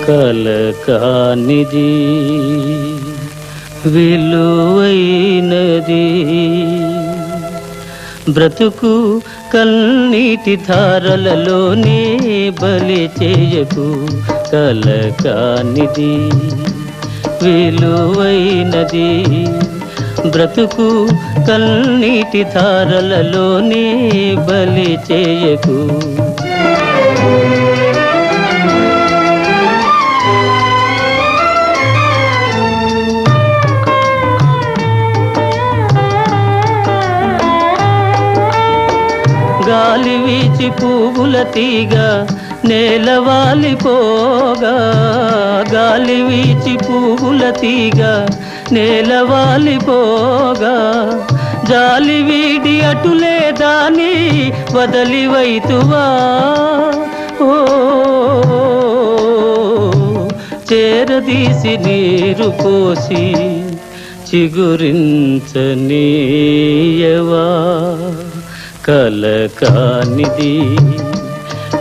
కలకానిది విలువైనది బ్రతుకు కన్నీటి ధారలలోనే బలి చేయకు కలకానిది విలువైనది బ్రతుకు కన్నీటి ధారలలోనే బలి చేయకు గాలి వీచి పువ్వుల తీగ నేలవాలిపోగా గాలి వీచి పువ్వుల తీగ నేలవాలిపోగా జాలి వీడి అటులే దాని వదలివైతువా ఓ చేరదీసి నీరు పోసి చిగురించనీయవా కలకానిది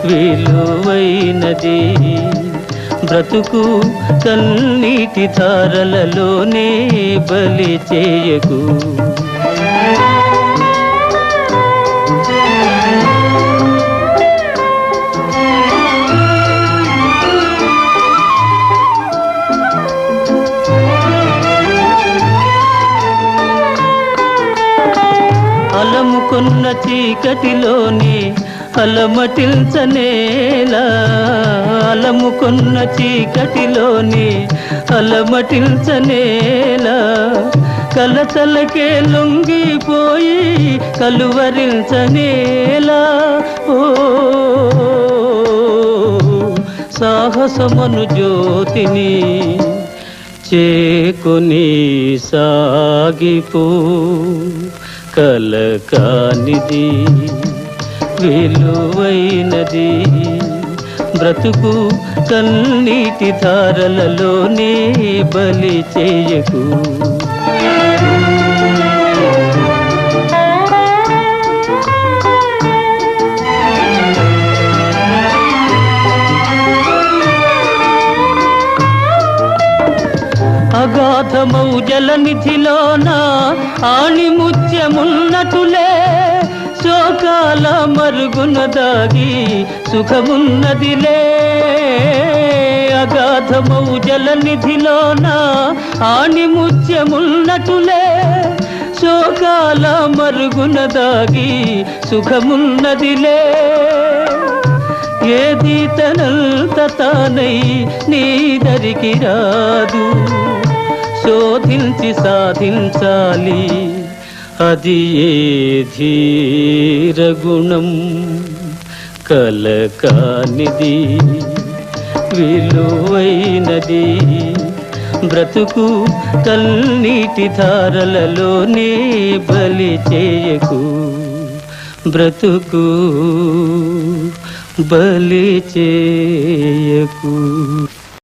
విలువైనది బ్రతుకు కన్నీటి ధారలలోనే బలి చేయకు అలముకున్న చీకటిలోని అలమటిల్చనేలా అలముకున్న చీకటిలోని అలమటిల్చనేలా కలతలకే లొంగిపోయి కలువరించనేలా ఓ సాహసమను జ్యోతిని చేకొని సాగిపో కలకానిది విలువైనది బ్రతుకు కన్నీటి ధారలలోనే బలి చేయకు అగాధమౌ జలనిధిలోన ఆణిముత్యమున్నటులే శోకాల మరుగున దాగి సుఖమున్నదిలే అగాధమౌ జలనిధిలోన ఆణిముత్యమున్నటులే శోకాల మరుగున దాగి సుఖమున్నదిలే ఏది తనంత తానై నీ దరికి రాదు శోధించి సాధించాలి అది ఏ ధీరగుణం కలకానిది విలువైనది బ్రతుకు కన్నీటి ధారలలోనే బలి చేయకు బ్రతుకు బలి చేయకు